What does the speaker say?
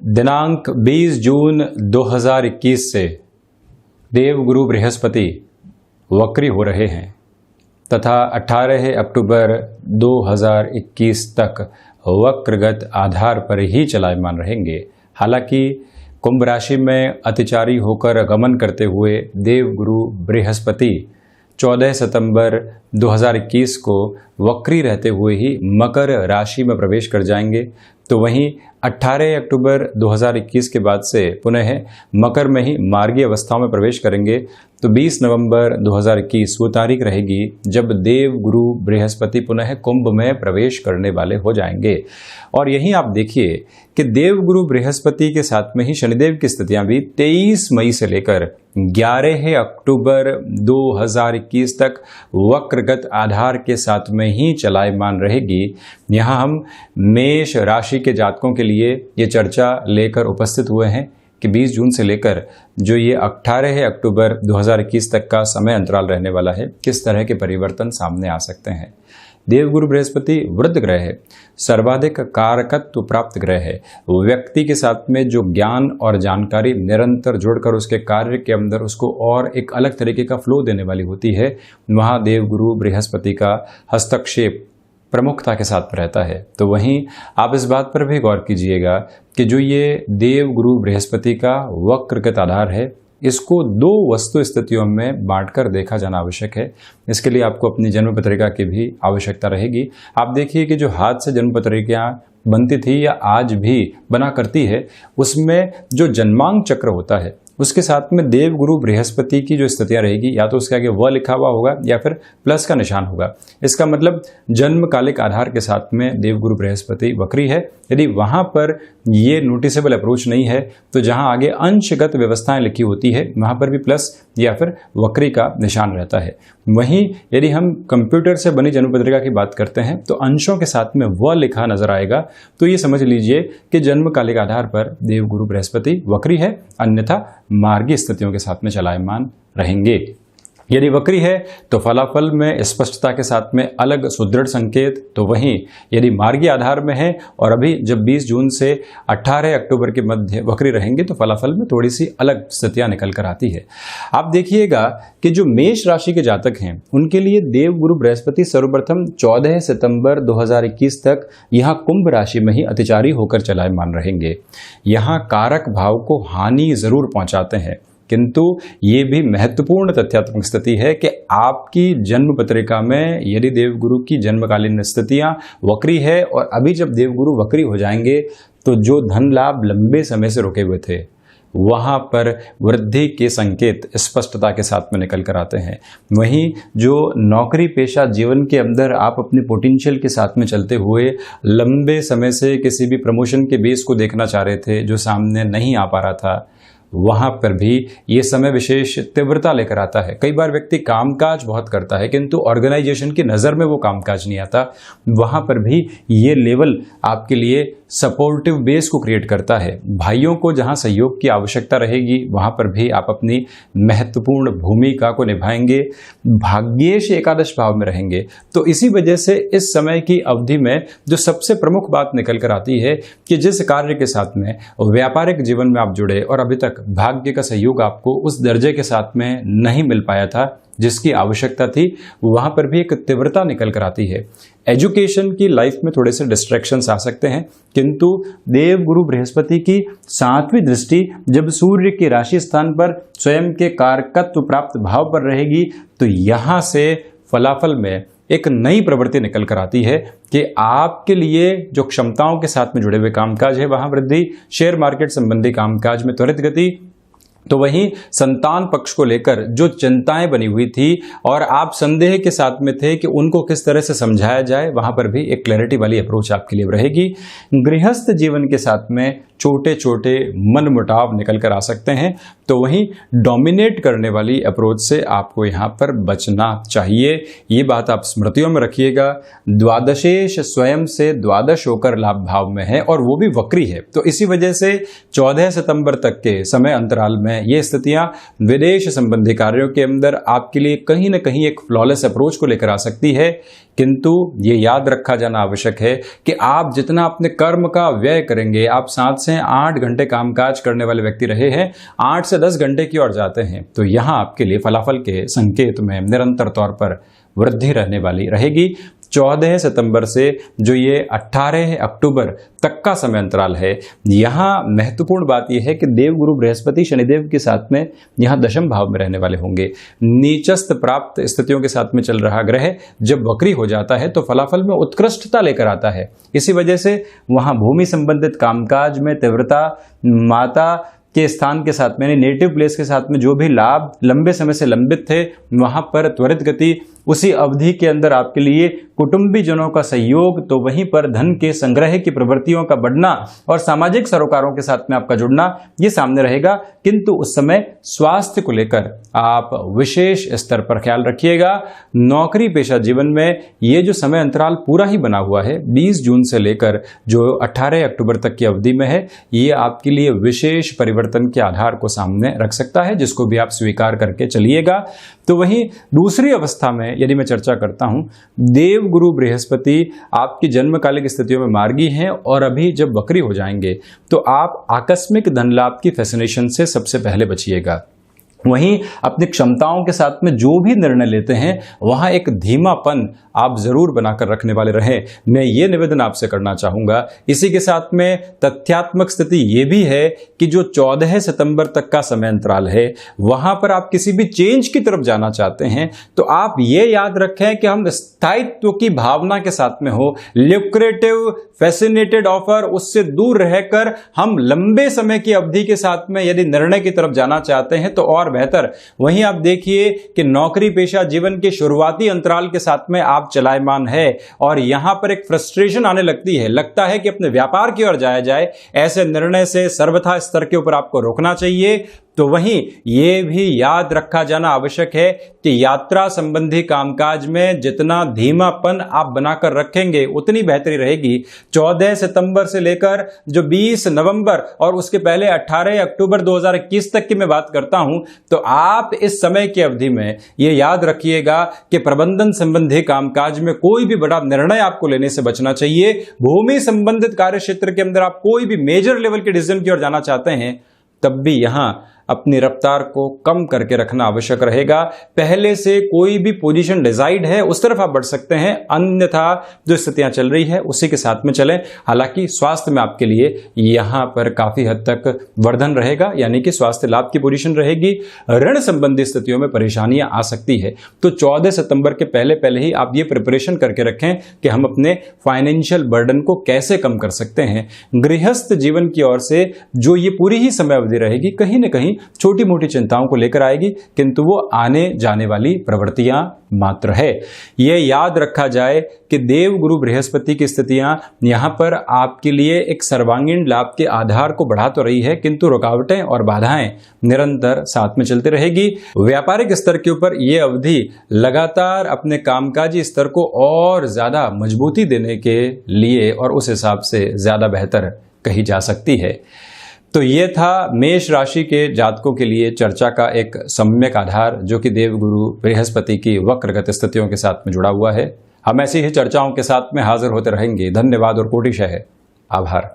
दिनांक 20 जून 2021 से देवगुरु बृहस्पति वक्री हो रहे हैं तथा 18 अक्टूबर 2021 तक वक्रगत आधार पर ही चलायमान रहेंगे। हालांकि कुंभ राशि में अतिचारी होकर गमन करते हुए देवगुरु बृहस्पति 14 सितंबर 2021 को वक्री रहते हुए ही मकर राशि में प्रवेश कर जाएंगे, तो वहीं 18 अक्टूबर 2021 के बाद से पुनः मकर में ही मार्गी अवस्थाओं में प्रवेश करेंगे। तो 20 नवंबर 2021 वो तारीख रहेगी जब देवगुरु बृहस्पति पुनः कुंभ में प्रवेश करने वाले हो जाएंगे। और यहीं आप देखिए कि देवगुरु बृहस्पति के साथ में ही शनिदेव की स्थितियां भी 23 मई से लेकर 11 अक्टूबर 2021 तक वक्रगत आधार के साथ में ही चलायमान रहेगी। यहाँ हम मेष राशि के जातकों के लिए ये चर्चा लेकर उपस्थित हुए हैं कि 20 जून से लेकर जो ये 18 अक्टूबर 2021 तक का समय अंतराल रहने वाला है, किस तरह के परिवर्तन सामने आ सकते हैं। देवगुरु बृहस्पति वृद्ध ग्रह है, सर्वाधिक कारकत्व प्राप्त ग्रह है। व्यक्ति के साथ में जो ज्ञान और जानकारी निरंतर जुड़कर उसके कार्य के अंदर उसको और एक अलग तरीके का फ्लो देने वाली होती है, वहाँ देवगुरु बृहस्पति का हस्तक्षेप प्रमुखता के साथ रहता है। तो वहीं आप इस बात पर भी गौर कीजिएगा कि जो ये देवगुरु बृहस्पति का वक्रगत आधार है, इसको दो वस्तु स्थितियों में बांटकर देखा जाना आवश्यक है। इसके लिए आपको अपनी जन्म पत्रिका की भी आवश्यकता रहेगी। आप देखिए कि जो हाथ से जन्म पत्रिका बनती थी या आज भी बना करती है, उसमें जो जन्मांक चक्र होता है उसके साथ में देवगुरु बृहस्पति की जो स्थितियां रहेगी, या तो उसके आगे व लिखा हुआ होगा या फिर प्लस का निशान होगा। इसका मतलब जन्मकालिक आधार के साथ में देवगुरु बृहस्पति वक्री है। यदि वहां पर ये नोटिसेबल अप्रोच नहीं है तो जहां आगे अंशगत व्यवस्थाएं लिखी होती है वहां पर भी प्लस या फिर वक्री का निशान रहता है। वहीं यदि हम कंप्यूटर से बनी जन्मपत्रिका की बात करते हैं तो अंशों के साथ में व लिखा नजर आएगा, तो ये समझ लीजिए कि जन्मकालिक आधार पर देवगुरु बृहस्पति वक्री है, अन्यथा मार्गी स्थितियों के साथ में चलायमान रहेंगे। यदि वक्री है तो फलाफल में स्पष्टता के साथ में अलग सुदृढ़ संकेत, तो वहीं यदि मार्गी आधार में है और अभी जब 20 जून से 18 अक्टूबर के मध्य वक्री रहेंगे तो फलाफल में थोड़ी सी अलग स्थितियां निकल कर आती है। आप देखिएगा कि जो मेष राशि के जातक हैं उनके लिए देवगुरु बृहस्पति सर्वप्रथम 14 सितंबर 2021 तक यहाँ कुंभ राशि में ही अतिचारी होकर चलायमान रहेंगे। यहाँ कारक भाव को हानि जरूर पहुंचाते हैं, किंतु ये भी महत्वपूर्ण तथ्यात्मक स्थिति है कि आपकी जन्म पत्रिका में यदि देवगुरु की जन्मकालीन स्थितियां वक्री है और अभी जब देवगुरु वक्री हो जाएंगे तो जो धन लाभ लंबे समय से रुके हुए थे वहां पर वृद्धि के संकेत स्पष्टता के साथ में निकल कर आते हैं। वहीं जो नौकरी पेशा जीवन के अंदर आप अपने पोटेंशियल के साथ में चलते हुए लंबे समय से किसी भी प्रमोशन के बेस को देखना चाह रहे थे जो सामने नहीं आ पा रहा था, वहां पर भी ये समय विशेष तीव्रता लेकर आता है। कई बार व्यक्ति कामकाज बहुत करता है किंतु ऑर्गेनाइजेशन की नज़र में वो कामकाज नहीं आता, वहां पर भी ये लेवल आपके लिए सपोर्टिव बेस को क्रिएट करता है। भाइयों को जहां सहयोग की आवश्यकता रहेगी वहां पर भी आप अपनी महत्वपूर्ण भूमिका को निभाएंगे। भाग्येश एकादश भाव में रहेंगे, तो इसी वजह से इस समय की अवधि में जो सबसे प्रमुख बात निकल कर आती है कि जिस कार्य के साथ में व्यापारिक जीवन में आप जुड़े और अभी तक भाग्य का सहयोग आपको उस दर्जे के साथ में नहीं मिल पाया था जिसकी आवश्यकता थी, वहां पर भी एक तीव्रता निकल कर आती है। एजुकेशन की लाइफ में थोड़े से डिस्ट्रैक्शंस आ सकते हैं, किंतु देवगुरु बृहस्पति की 7वीं दृष्टि जब सूर्य के राशि स्थान पर स्वयं के कारकत्व प्राप्त भाव पर रहेगी तो यहां से फलाफल में एक नई प्रवृत्ति निकल कर आती है कि आपके लिए जो क्षमताओं के साथ में जुड़े हुए कामकाज है वहां वृद्धि, शेयर मार्केट संबंधी कामकाज में त्वरित गति, तो वहीं संतान पक्ष को लेकर जो चिंताएं बनी हुई थी और आप संदेह के साथ में थे कि उनको किस तरह से समझाया जाए, वहां पर भी एक क्लैरिटी वाली अप्रोच आपके लिए रहेगी। गृहस्थ जीवन के साथ में छोटे छोटे मनमुटाव निकल कर आ सकते हैं, तो वहीं डोमिनेट करने वाली अप्रोच से आपको यहाँ पर बचना चाहिए। ये बात आप स्मृतियों में रखिएगा। द्वादशेश स्वयं से द्वादश होकर लाभ भाव में है और वो भी वक्री है, तो इसी वजह से 14 सितंबर तक के समय अंतराल में ये स्थितियां विदेश संबंधी कार्यों के अंदर आपके लिए कहीं ना कहीं एक फ्लॉलेस अप्रोच को लेकर आ सकती है किंतु ये याद रखा जाना आवश्यक है कि आप जितना अपने कर्म का व्यय करेंगे, आप 7 से 8 घंटे कामकाज करने वाले व्यक्ति रहे हैं, 8 से 10 घंटे की ओर जाते हैं, तो यहाँ आपके लिए फलाफल के संकेत में निरंतर तौर पर वृद्धि रहने वाली रहेगी। 14 सितंबर से जो ये 18 अक्टूबर तक का समय अंतराल है, यहाँ महत्वपूर्ण बात यह है कि देवगुरु बृहस्पति शनिदेव के साथ में यहाँ दशम भाव में रहने वाले होंगे। नीचस्थ प्राप्त स्थितियों के साथ में चल रहा ग्रह जब वक्री हो जाता है तो फलाफल में उत्कृष्टता लेकर आता है। इसी वजह से वहाँ भूमि संबंधित कामकाज में तीव्रता, माता के स्थान के साथ में, नेटिव प्लेस के साथ में जो भी लाभ लंबे समय से लंबित थे, वहां पर त्वरित गति उसी अवधि के अंदर आपके लिए कुटुंबी जनों का सहयोग, तो वहीं पर धन के संग्रह की प्रवृत्तियों का बढ़ना और सामाजिक सरोकारों के साथ में आपका जुड़ना ये सामने रहेगा। किंतु उस समय स्वास्थ्य को लेकर आप विशेष स्तर पर ख्याल रखिएगा। नौकरी पेशा जीवन में ये जो समय अंतराल पूरा ही बना हुआ है 20 जून से लेकर जो 18 अक्टूबर तक की अवधि में है, ये आपके लिए विशेष परिवर्तन के आधार को सामने रख सकता है, जिसको भी आप स्वीकार करके चलिएगा। तो वहीं दूसरी अवस्था में यदि मैं चर्चा करता हूं, देव गुरु बृहस्पति आपकी जन्मकालिक स्थितियों में मार्गी हैं और अभी जब वक्री हो जाएंगे तो आप आकस्मिक धन लाभ की फैसिनेशन से सबसे पहले बचिएगा। वहीं अपनी क्षमताओं के साथ में जो भी निर्णय लेते हैं वहां एक धीमापन आप जरूर बनाकर रखने वाले रहें, मैं ये निवेदन आपसे करना चाहूंगा। इसी के साथ में तथ्यात्मक स्थिति ये भी है कि जो 14 सितंबर तक का समय अंतराल है वहां पर आप किसी भी चेंज की तरफ जाना चाहते हैं तो आप ये याद रखें कि हम स्थायित्व की भावना के साथ में हो, ल्यूक्रेटिव फैसिनेटेड ऑफर उससे दूर रहकर हम लंबे समय की अवधि के साथ में यदि निर्णय की तरफ जाना चाहते हैं तो और बेहतर। वहीं आप देखिए कि नौकरी पेशा जीवन के शुरुआती अंतराल के साथ में आप चलायमान है और यहां पर एक फ्रस्ट्रेशन आने लगती है, लगता है कि अपने व्यापार की ओर जाया जाए। ऐसे निर्णय से सर्वथा स्तर के ऊपर आपको रोकना चाहिए। तो वहीं ये भी याद रखा जाना आवश्यक है कि यात्रा संबंधी कामकाज में जितना धीमापन आप बनाकर रखेंगे उतनी बेहतरी रहेगी। 14 सितंबर से लेकर जो 20 नवंबर और उसके पहले 18 अक्टूबर 2021 तक की मैं बात करता हूं, तो आप इस समय की अवधि में ये याद रखिएगा कि प्रबंधन संबंधी कामकाज में कोई भी बड़ा निर्णय आपको लेने से बचना चाहिए। भूमि संबंधित कार्य क्षेत्र के अंदर आप कोई भी मेजर लेवल के डिसीजन की ओर जाना चाहते हैं तब भी यहां अपनी रफ्तार को कम करके रखना आवश्यक रहेगा। पहले से कोई भी पोजीशन डिसाइड है उस तरफ आप बढ़ सकते हैं, अन्यथा जो स्थितियां चल रही है उसी के साथ में चलें। हालांकि स्वास्थ्य में आपके लिए यहां पर काफी हद तक वर्धन रहेगा, यानी कि स्वास्थ्य लाभ की पोजीशन रहेगी। ऋण संबंधी स्थितियों में परेशानियां आ सकती है, तो 14 सितंबर के पहले पहले ही आप ये प्रिपरेशन करके रखें कि हम अपने फाइनेंशियल बर्डन को कैसे कम कर सकते हैं। गृहस्थ जीवन की ओर से जो ये पूरी ही समय अवधि रहेगी, कहीं ना कहीं छोटी मोटी चिंताओं को लेकर आएगी, किंतु वो आने जाने वाली प्रवृत्तियां मात्र है। यह याद रखा जाए कि देव गुरु बृहस्पति की स्थितियां यहां पर आपके लिए एक सर्वांगीण लाभ के आधार को बढ़ा तो रही है, किंतु रुकावटें और बाधाएं निरंतर साथ में चलती रहेगी। व्यापारिक स्तर के ऊपर यह अवधि लगातार अपने कामकाजी स्तर को और ज्यादा मजबूती देने के लिए और उस हिसाब से ज्यादा बेहतर कही जा सकती है। तो ये था मेष राशि के जातकों के लिए चर्चा का एक सम्यक आधार, जो कि देवगुरु बृहस्पति की वक्रगत स्थितियों के साथ में जुड़ा हुआ है। हम ऐसी ही चर्चाओं के साथ में हाजिर होते रहेंगे। धन्यवाद और कोटिशः आभार।